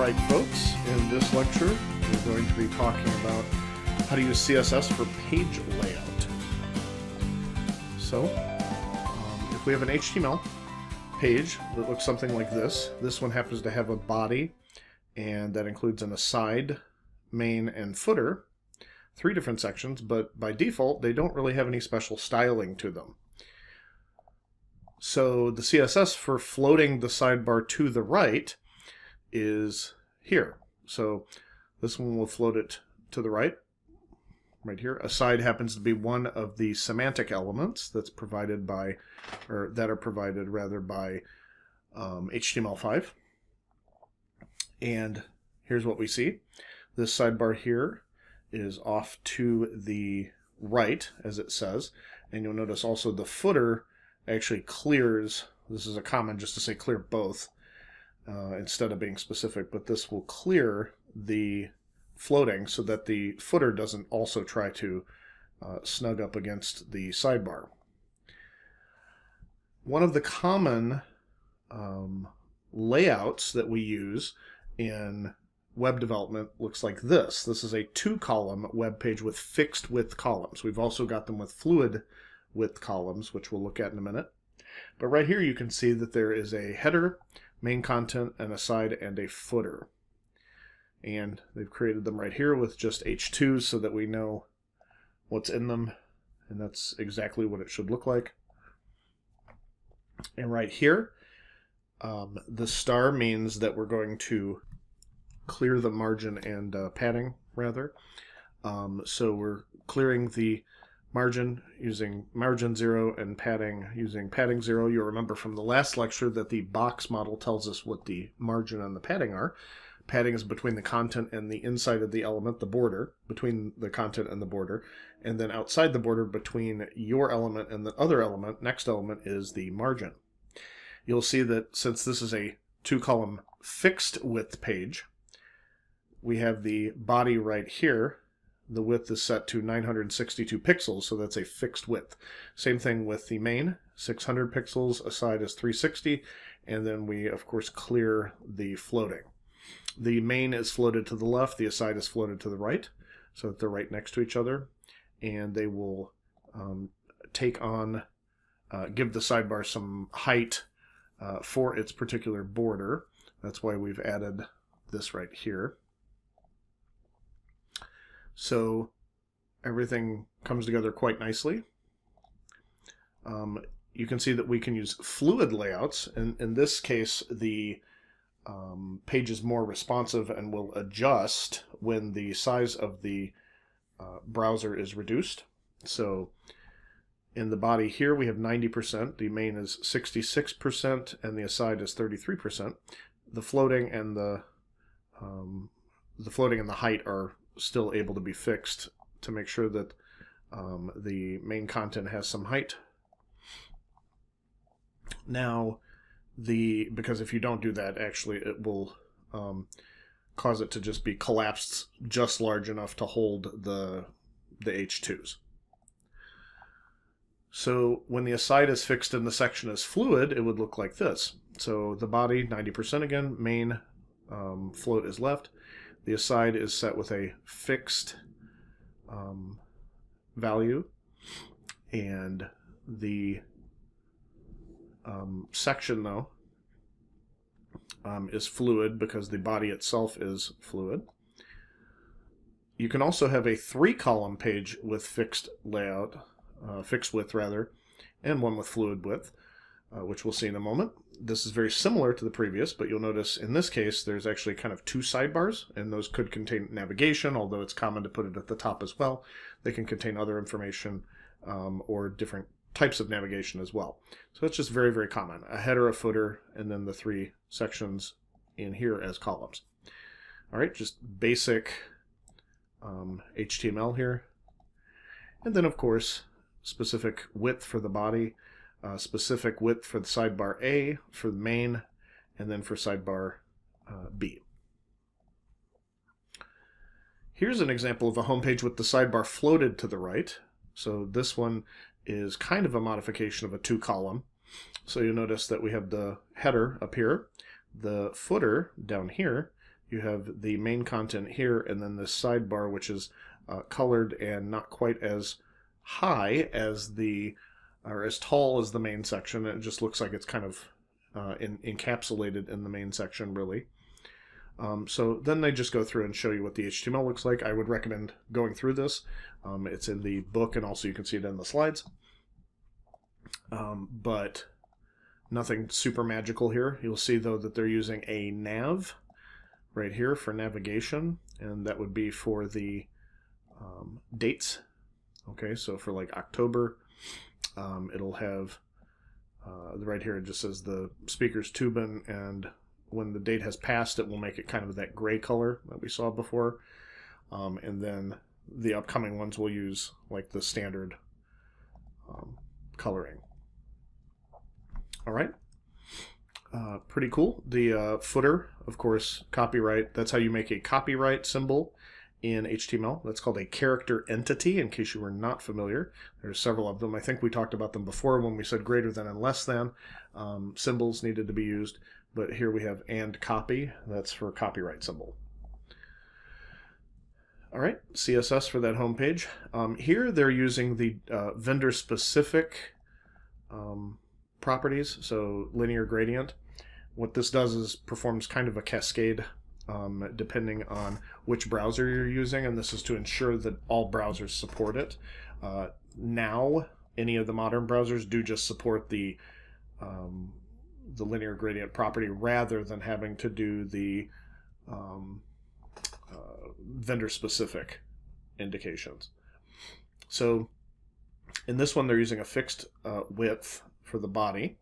Alright folks, in this lecture we're going to be talking about how to use CSS for page layout. So, if we have an HTML page that looks something like this one happens to have a body, and that includes an aside, main, and footer, 3 different sections, but by default they don't really have any special styling to them. So the CSS for floating the sidebar to the right is here. So this one will float it to the right here. Aside happens to be one of the semantic elements that's provided by, or that are provided rather by HTML5. And here's what we see. This sidebar here is off to the right, as it says, and you'll notice also the footer actually clears. This is a common just to say clear both instead of being specific, but this will clear the floating so that the footer doesn't also try to snug up against the sidebar. One of the common layouts that we use in web development looks like this. This is a 2-column web page with fixed width columns. We've also got them with fluid width columns, which we'll look at in a minute. But right here you can see that there is a header, main content, an aside, and a footer. And they've created them right here with just H2 so that we know what's in them, and that's exactly what it should look like. And right here, the star means that we're going to clear the margin and padding, rather. So we're clearing the margin using margin 0 and padding using padding 0. You'll remember from the last lecture that the box model tells us what the margin and the padding are. Padding is between the content and the inside of the element, the border, between the content and the border, and then outside the border between your element and the other element, next element, is the margin. You'll see that since this is a 2-column fixed width page, we have the body right here. The width is set to 962 pixels, so that's a fixed width. Same thing with the main, 600 pixels, aside is 360, and then we, of course, clear the floating. The main is floated to the left, the aside is floated to the right, so that they're right next to each other, and they will take on, give the sidebar some height for its particular border. That's why we've added this right here. So everything comes together quite nicely. You can see that we can use fluid layouts. In this case, the page is more responsive and will adjust when the size of the browser is reduced. So in the body here we have 90%, the main is 66%, and the aside is 33%. The floating and the height are still able to be fixed to make sure that the main content has some height. Now, because if you don't do that, actually it will cause it to just be collapsed just large enough to hold the H2s. So when the aside is fixed and the section is fluid, it would look like this. So the body, 90% again, main float is left. The aside is set with a fixed value, and the section, though, is fluid because the body itself is fluid. You can also have a 3-column page with fixed layout, fixed width rather, and one with fluid width, which we'll see in a moment. This is very similar to the previous, but you'll notice in this case there's actually kind of 2 sidebars, and those could contain navigation, although it's common to put it at the top as well. They can contain other information or different types of navigation as well. So it's just very, very common. A header, a footer, and then the 3 sections in here as columns. All right, just basic HTML here. And then, of course, specific width for the body, specific width for the sidebar A, for the main, and then for sidebar B. Here's an example of a home page with the sidebar floated to the right. So this one is kind of a modification of a 2-column. So you'll notice that we have the header up here, the footer down here, you have the main content here, and then this sidebar, which is colored and not quite as high as or as tall as the main section. It just looks like it's kind of encapsulated in the main section, really. So then they just go through and show you what the HTML looks like. I would recommend going through this. It's in the book, and also you can see it in the slides. But nothing super magical here. You'll see, though, that they're using a nav right here for navigation, and that would be for the dates. Okay, so for like October, it'll have right here, it just says the speaker's Tubin, and when the date has passed, it will make it kind of that gray color that we saw before. And then the upcoming ones will use like the standard coloring. All right. Pretty cool. The footer, of course, copyright. That's how you make a copyright symbol in HTML. That's called a character entity, in case you were not familiar. There's several of them. I think we talked about them before when we said greater than and less than. Symbols needed to be used, but here we have and copy. That's for copyright symbol. All right, CSS for that home page. Here they're using the vendor-specific properties, so linear gradient. What this does is performs kind of a cascade depending on which browser you're using, and this is to ensure that all browsers support it. Now, any of the modern browsers do just support the linear gradient property rather than having to do the vendor-specific indications. So in this one, they're using a fixed width for the body,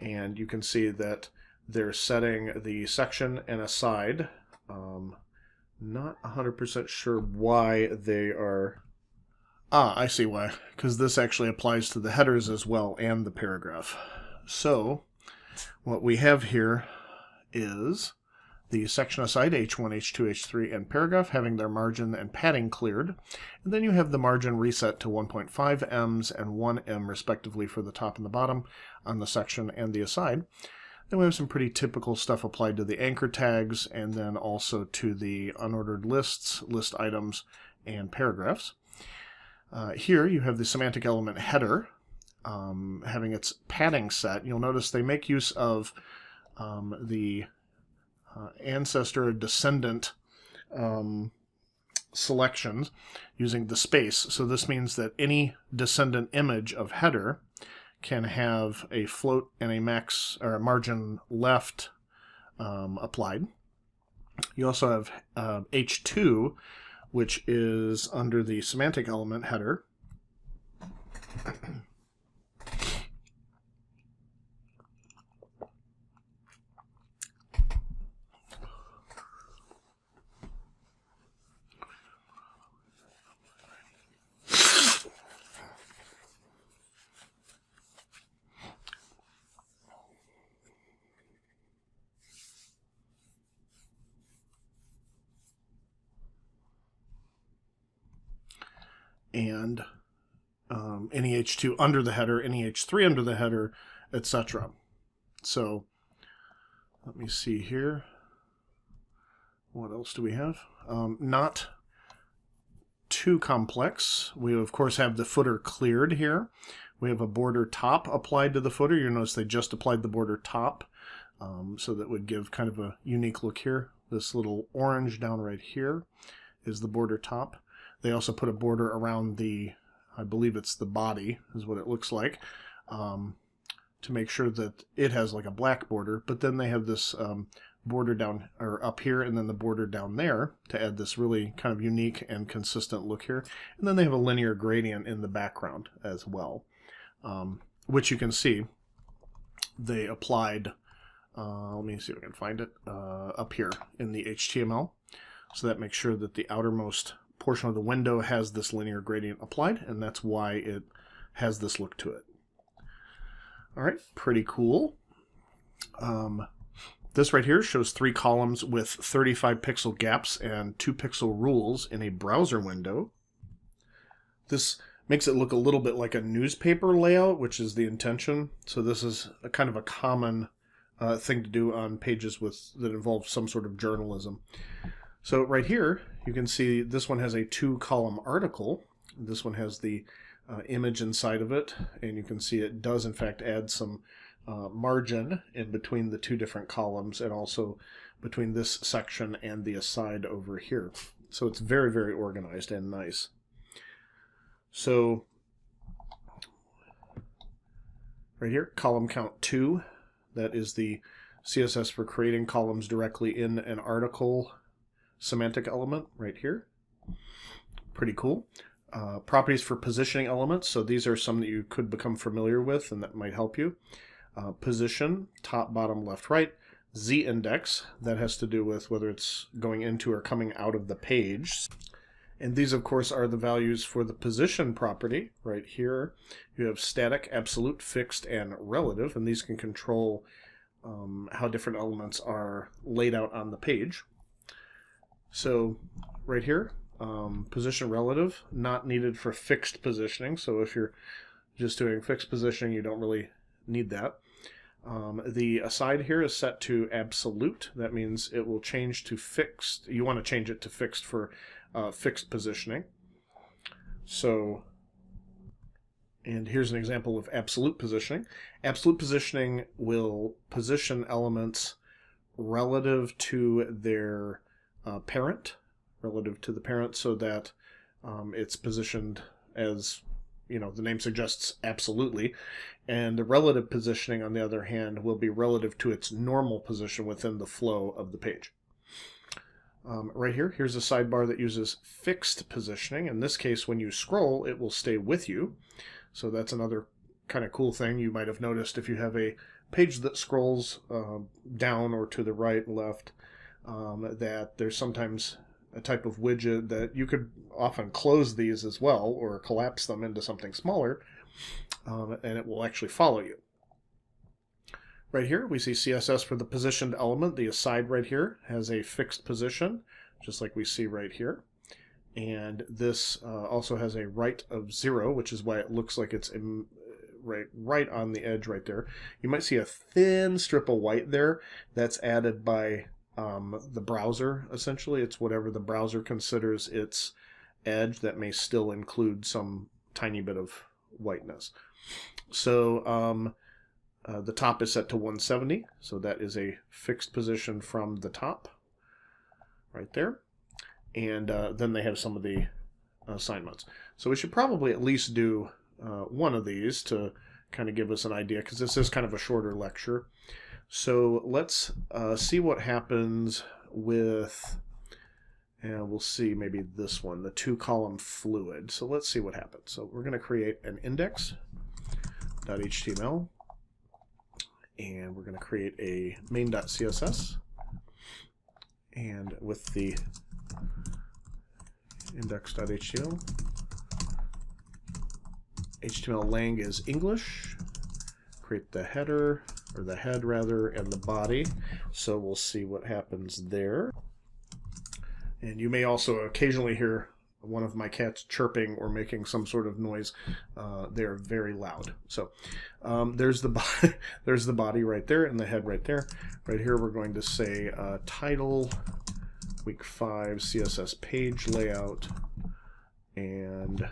and you can see that they're setting the section and aside. Not 100% sure why they are. I see why, because this actually applies to the headers as well and the paragraph. So what we have here is the section aside, H1, H2, H3, and paragraph having their margin and padding cleared. And then you have the margin reset to 1.5 ems and 1 em respectively for the top and the bottom on the section and the aside. Then we have some pretty typical stuff applied to the anchor tags, and then also to the unordered lists, list items, and paragraphs. Here you have the semantic element header having its padding set. You'll notice they make use of the ancestor descendant selections using the space. So this means that any descendant image of header can have a float and a max or a margin left applied. You also have H2, which is under the semantic element header. And any H2 under the header, any H3 under the header, etc. So let me see here. What else do we have? Not too complex. We, of course, have the footer cleared here. We have a border top applied to the footer. You'll notice they just applied the border top, so that would give kind of a unique look here. This little orange down right here is the border top. They also put a border around the, I believe it's the body, is what it looks like, to make sure that it has like a black border. But then they have this border down, or up here, and then the border down there to add this really kind of unique and consistent look here. And then they have a linear gradient in the background as well, which you can see they applied, let me see if I can find it, up here in the HTML. So that makes sure that the outermost portion of the window has this linear gradient applied, and that's why it has this look to it. All right, pretty cool. This right here shows 3 columns with 35 pixel gaps and 2 pixel rules in a browser window. This makes it look a little bit like a newspaper layout, which is the intention. So this is a kind of a common thing to do on pages that involve some sort of journalism. So right here, you can see this one has a 2-column article. This one has the image inside of it, and you can see it does in fact add some margin in between the 2 different columns, and also between this section and the aside over here. So it's very, very organized and nice. So right here, column count 2, that is the CSS for creating columns directly in an article semantic element right here. Pretty cool. Properties for positioning elements. So these are some that you could become familiar with and that might help you. Position, top, bottom, left, right. Z-index, that has to do with whether it's going into or coming out of the page. And these, of course, are the values for the position property. Right here, you have static, absolute, fixed, and relative, and these can control how different elements are laid out on the page. So right here, position relative, not needed for fixed positioning. So if you're just doing fixed positioning, you don't really need that. The aside here is set to absolute. That means it will change to fixed. You want to change it to fixed for fixed positioning. So, and here's an example of absolute positioning. Absolute positioning will position elements relative to their parent, relative to the parent, so that it's positioned as, you know, the name suggests, absolutely. And the relative positioning, on the other hand, will be relative to its normal position within the flow of the page. Right here, here's a sidebar that uses fixed positioning. In this case, when you scroll, it will stay with you. So that's another kind of cool thing you might have noticed if you have a page that scrolls down or to the right and left, that there's sometimes a type of widget that you could often close these as well or collapse them into something smaller, and it will actually follow you. Right here we see CSS for the positioned element. The aside right here has a fixed position, just like we see right here. And this also has a right of 0, which is why it looks like it's right on the edge right there. You might see a thin strip of white there. That's added by the browser, essentially. It's whatever the browser considers its edge that may still include some tiny bit of whiteness. So the top is set to 170, so that is a fixed position from the top right there. And then they have some of the assignments. So we should probably at least do one of these to kind of give us an idea, because this is kind of a shorter lecture. So let's see what happens with, and we'll see maybe this one, the 2-column fluid. So let's see what happens. So we're going to create an index.html, and we're going to create a main.css, and with the index.html, HTML lang is English, create the header, or the head rather, and the body. So we'll see what happens there. And you may also occasionally hear one of my cats chirping or making some sort of noise. They're very loud. So there's the body, there's the body right there, and the head right there. Right here we're going to say title, week 5 CSS page layout, and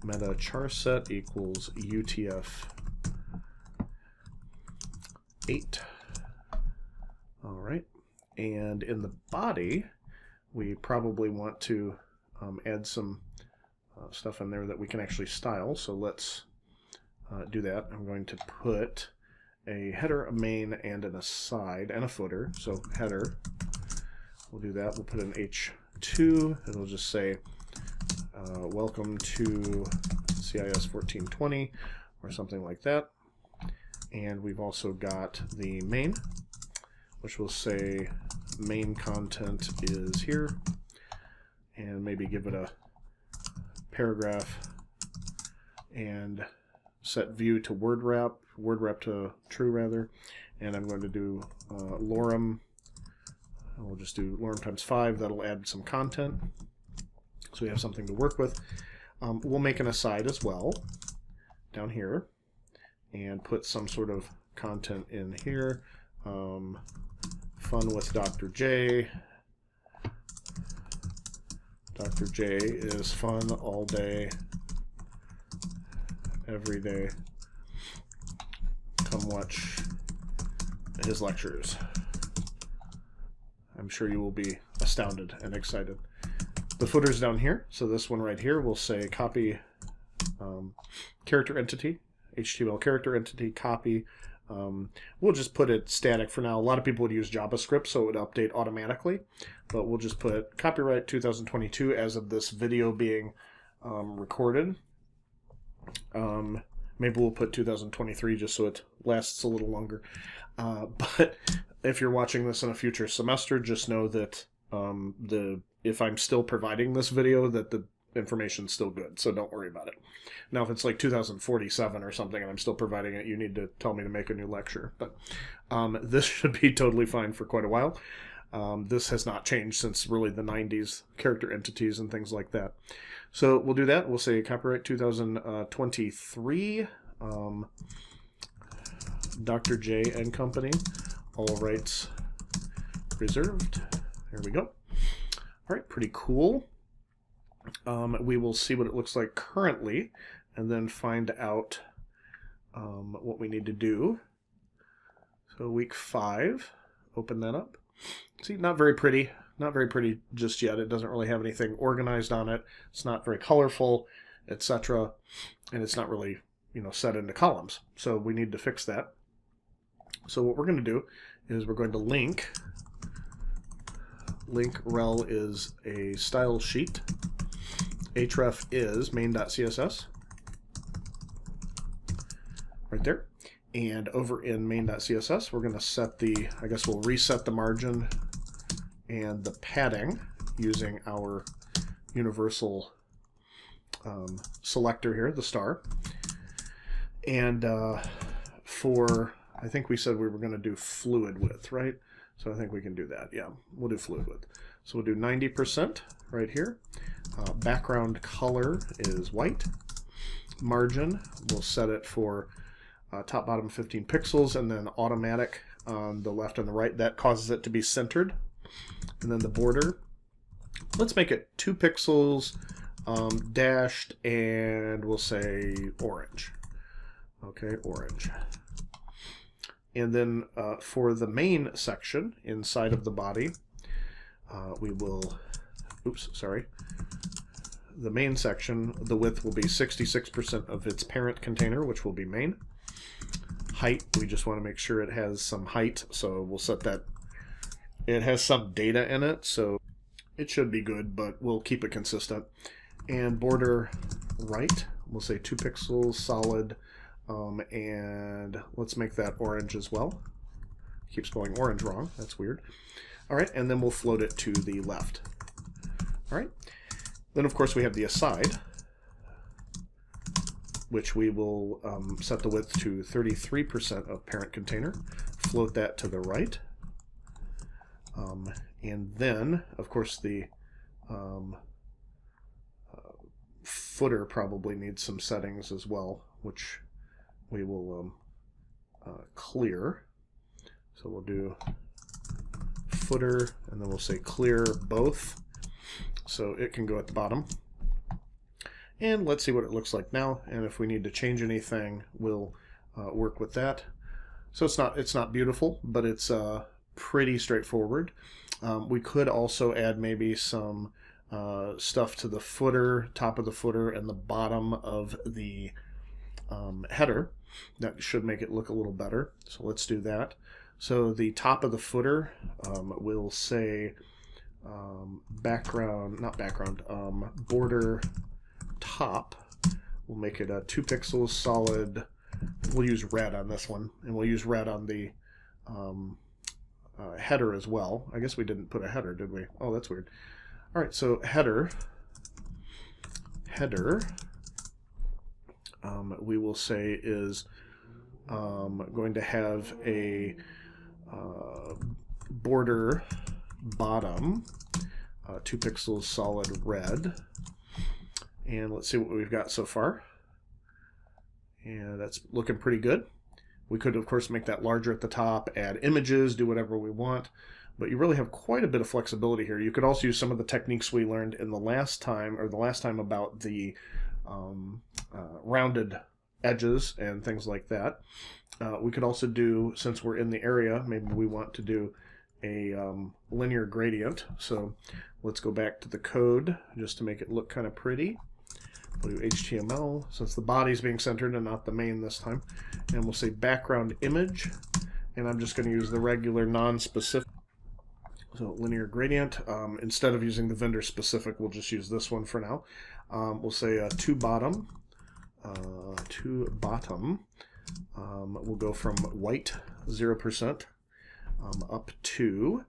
meta char set equals UTF 8. All right, and in the body we probably want to add some stuff in there that we can actually style. So let's do that. I'm going to put a header, a main, and an aside, and a footer. So header, we'll do that. We'll put an H2, and we'll just say welcome to CIS 1420 or something like that. And we've also got the main, which will say main content is here, and maybe give it a paragraph and set view to word wrap to true rather, and I'm going to do lorem. We'll just do lorem times 5. That'll add some content, so we have something to work with. We'll make an aside as well down here and put some sort of content in here. Fun with Dr. J. Dr. J is fun all day, every day. Come watch his lectures. I'm sure you will be astounded and excited. The footer's down here, so this one right here will say copy character entity, HTML character entity, copy. We'll just put it static for now. A lot of people would use JavaScript, so it would update automatically, but we'll just put copyright 2022 as of this video being recorded. Maybe we'll put 2023 just so it lasts a little longer. But if you're watching this in a future semester, just know that if I'm still providing this video, that the information's still good, so don't worry about it. Now, if it's like 2047 or something and I'm still providing it, you need to tell me to make a new lecture. But this should be totally fine for quite a while. This has not changed since really the 90s, character entities and things like that. So we'll do that. We'll say copyright 2023, Dr. J and Company, all rights reserved. There we go. All right, pretty cool. We will see what it looks like currently and then find out what we need to do. So week 5, open that up. See, not very pretty. Not very pretty just yet. It doesn't really have anything organized on it. It's not very colorful, etc. And it's not really, set into columns. So we need to fix that. So what we're going to do is we're going to link rel is a style sheet. href is main.css. Right there. And over in main.css, we're going to set I guess we'll reset the margin and the padding using our universal selector here, the star. And I think we said we were going to do fluid width, right? So I think we can do that. Yeah, we'll do fluid width. So we'll do 90% right here. Background color is white. Margin, we'll set it for top bottom 15 pixels, and then automatic on the left and the right. That causes it to be centered. And then the border, let's make it 2 pixels dashed, and we'll say orange. Okay, orange. And then for the main section inside of the body, we will, the main section, the width will be 66% of its parent container, which will be main. Height, we just want to make sure it has some height, so we'll set that. It has some data in it, so it should be good, but we'll keep it consistent. And border right, we'll say 2 pixels solid, and let's make that orange as well. Keeps going orange wrong, that's weird. All right, and then we'll float it to the left. All right, then of course we have the aside, which we will set the width to 33% of parent container, float that to the right. And then, of course, the footer probably needs some settings as well, which we will clear. So we'll do footer, and then we'll say clear both, so it can go at the bottom. And let's see what it looks like now, and if we need to change anything, we'll work with that. So it's not beautiful, but it's pretty straightforward. We could also add maybe some stuff to the footer, top of the footer, and the bottom of the header. That should make it look a little better. So let's do that. So the top of the footer will say border top. We'll make it a 2 pixels solid. We'll use red on this one, and we'll use red on the header as well. I guess we didn't put a header, did we? Oh, that's weird. All right, so header, we will say is going to have a border bottom, 2 pixels solid red. And let's see what we've got so far. And that's looking pretty good. We could, of course, make that larger at the top, add images, do whatever we want, but you really have quite a bit of flexibility here. You could also use some of the techniques we learned in the last time about the rounded edges and things like that. We could also do, since we're in the area, maybe we want to do a linear gradient. So let's go back to the code just to make it look kind of pretty. We'll do HTML, since the body's being centered and not the main this time. And we'll say background image, and I'm just going to use the regular non-specific. So linear gradient, instead of using the vendor specific, we'll just use this one for now. We'll say to bottom. We'll go from white 0% up to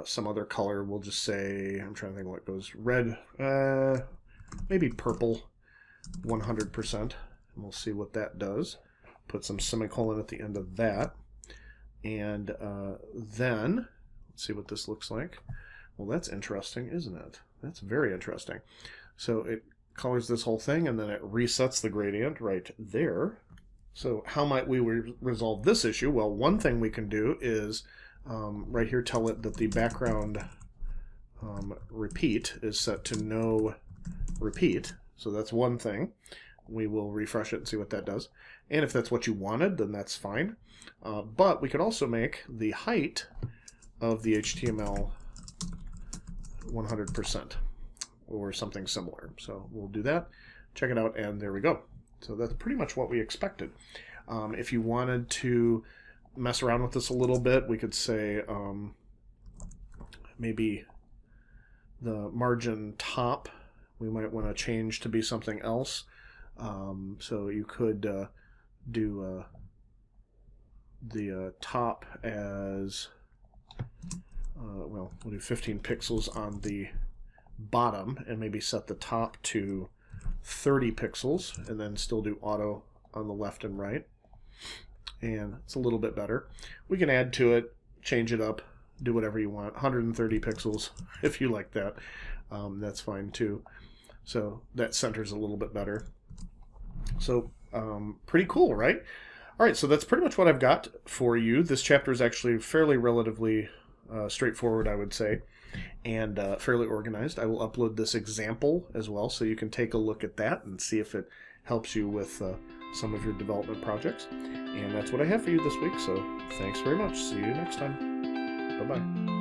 some other color. We'll just say, I'm trying to think what goes, red, maybe purple 100%. And we'll see what that does. Put some semicolon at the end of that. And then, let's see what this looks like. Well, that's interesting, isn't it? That's very interesting. So it colors this whole thing, and then it resets the gradient right there. So how might we resolve this issue? Well, one thing we can do is right here tell it that the background repeat is set to no repeat. So that's one thing. We will refresh it and see what that does. And if that's what you wanted, then that's fine. But we could also make the height of the HTML 100% or something similar. So we'll do that, check it out, and there we go. So that's pretty much what we expected. If you wanted to mess around with this a little bit, we could say maybe the margin top, we might want to change to be something else. So you could do the top as, well, we'll do 15 pixels on the bottom, and maybe set the top to 30 pixels, and then still do auto on the left and right. And it's a little bit better. We can add to it, change it up, do whatever you want. 130 pixels, if you like that. That's fine too. So that centers a little bit better. So pretty cool, right? All right, so that's pretty much what I've got for you. This chapter is actually fairly relatively straightforward, I would say, and fairly organized. I will upload this example as well, so you can take a look at that and see if it helps you with some of your development projects. And that's what I have for you this week, so thanks very much. See you next time. Bye-bye.